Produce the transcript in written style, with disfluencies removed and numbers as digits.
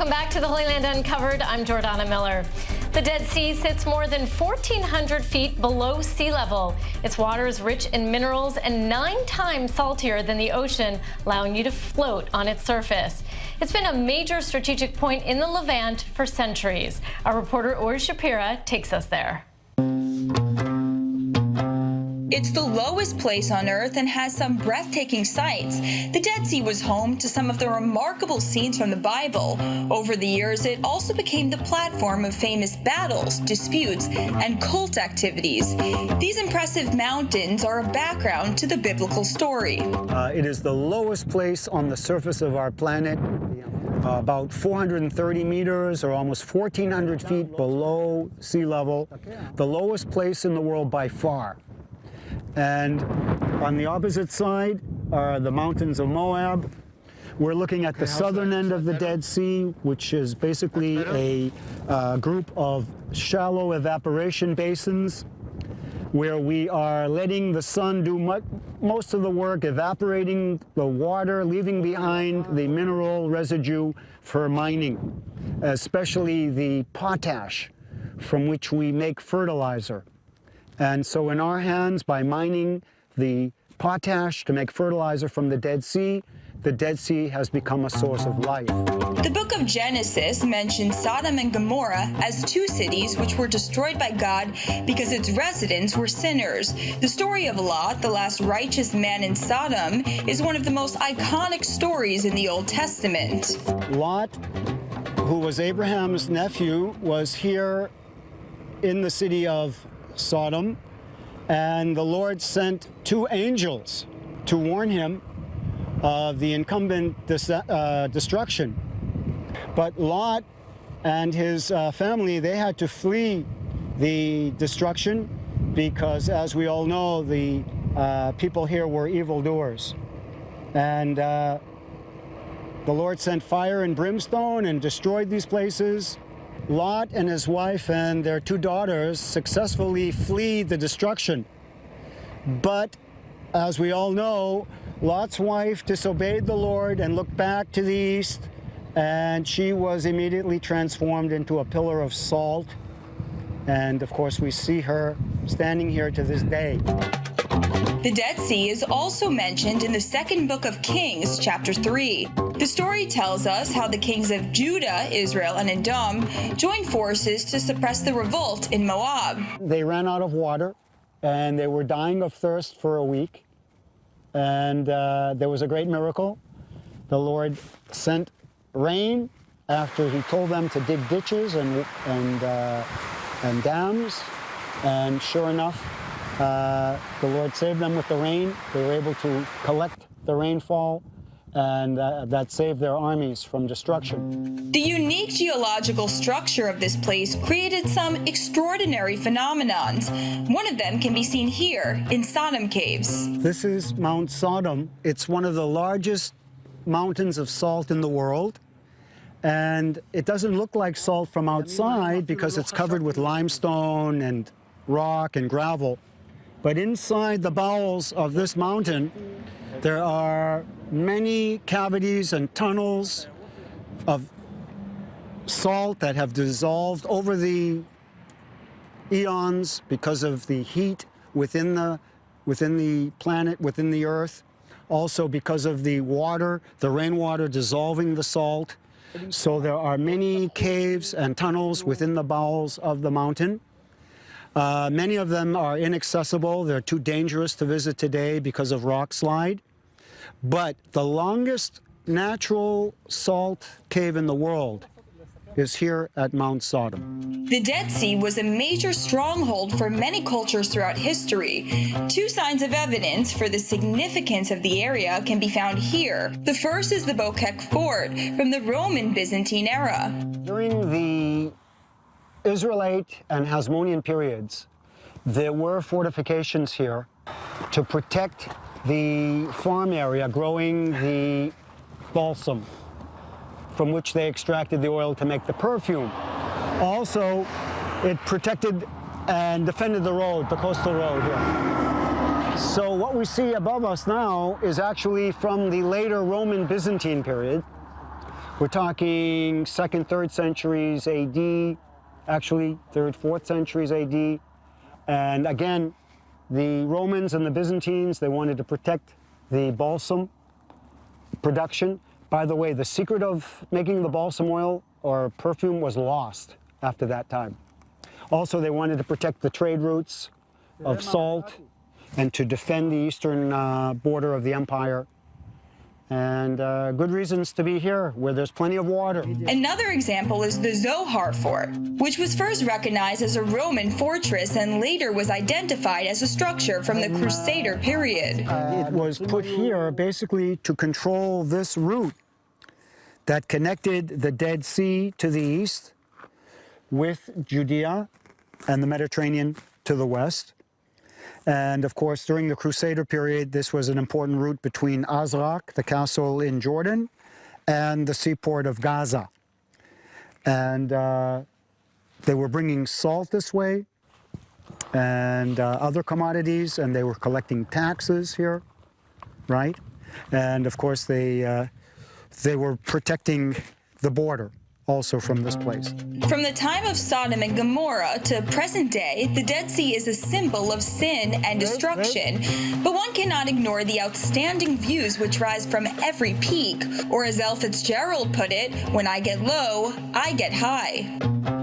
Welcome back to the Holy Land Uncovered. I'm Jordana Miller. The Dead Sea sits more than 1,400 feet below sea level. Its water is rich in minerals and 9 times saltier than the ocean, allowing you to float on its surface. It's been a major strategic point in the Levant for centuries. Our reporter Uri Shapira takes us there. It's the lowest place on Earth and has some breathtaking sights. The Dead Sea was home to some of the remarkable scenes from the Bible. Over the years, it also became the platform of famous battles, disputes, and cult activities. These impressive mountains are a background to the biblical story. It is the lowest place on the surface of our planet, about 430 meters or almost 1,400 feet below sea level, the lowest place in the world by far. And on the opposite side are the mountains of Moab. We're looking at the southern end of the Dead Sea, which is basically a group of shallow evaporation basins where we are letting the sun do most of the work, evaporating the water, leaving behind the mineral residue for mining, especially the potash from which we make fertilizer. And so in our hands, by mining the potash to make fertilizer from the Dead Sea has become a source of life. The book of Genesis mentions Sodom and Gomorrah as 2 cities which were destroyed by God because its residents were sinners. The story of Lot, the last righteous man in Sodom, is one of the most iconic stories in the Old Testament. Lot, who was Abraham's nephew, was here in the city of Sodom, and the Lord sent 2 angels to warn him of the incumbent destruction. But Lot and his family, they had to flee the destruction because, as we all know, the people here were evildoers. And the Lord sent fire and brimstone and destroyed these places. Lot and his wife and their 2 daughters successfully flee the destruction. But, as we all know, Lot's wife disobeyed the Lord and looked back to the east, and she was immediately transformed into a pillar of salt. And, of course, we see her standing here to this day. The Dead Sea is also mentioned in the 2nd book of Kings, chapter 3. The story tells us how the kings of Judah, Israel, and Edom joined forces to suppress the revolt in Moab. They ran out of water, and they were dying of thirst for a week. And there was a great miracle. The Lord sent rain after he told them to dig ditches and dams. And sure enough, the Lord saved them with the rain. They were able to collect the rainfall, and that saved their armies from destruction. The unique geological structure of this place created some extraordinary phenomenons. One of them can be seen here in Sodom Caves. This is Mount Sodom. It's one of the largest mountains of salt in the world. And it doesn't look like salt from outside because it's covered with limestone and rock and gravel. But inside the bowels of this mountain, there are many cavities and tunnels of salt that have dissolved over the eons because of the heat within the planet, within the earth. Also because of the water, the rainwater dissolving the salt. So there are many caves and tunnels within the bowels of the mountain. Many of them are inaccessible. They're too dangerous to visit today because of rock slide. But the longest natural salt cave in the world is here at Mount Sodom. The Dead Sea was a major stronghold for many cultures throughout history. 2 signs of evidence for the significance of the area can be found here. The first is the Bokek Fort from the Roman Byzantine era. During the Israelite and Hasmonean periods, there were fortifications here to protect the farm area growing the balsam, from which they extracted the oil to make the perfume. Also, it protected and defended the road, the coastal road here. So what we see above us now is actually from the later Roman Byzantine period, We're talking 2nd, 3rd centuries AD, actually 3rd, 4th centuries AD. And again, the Romans and the Byzantines, they wanted to protect the balsam production. By the way, the secret of making the balsam oil or perfume was lost after that time. Also, they wanted to protect the trade routes of salt and to defend the eastern border of the empire. And good reasons to be here, where there's plenty of water. Another example is the Zohar Fort, which was first recognized as a Roman fortress and later was identified as a structure from the Crusader period. It was put here basically to control this route that connected the Dead Sea to the east with Judea and the Mediterranean to the west. And of course, during the Crusader period, this was an important route between Azraq, the castle in Jordan, and the seaport of Gaza. And they were bringing salt this way and other commodities, and they were collecting taxes here, right? And of course, they were protecting the border also from this place. From the time of Sodom and Gomorrah to present day, the Dead Sea is a symbol of sin and destruction. But one cannot ignore the outstanding views which rise from every peak, or as L. Fitzgerald put it, when I get low, I get high.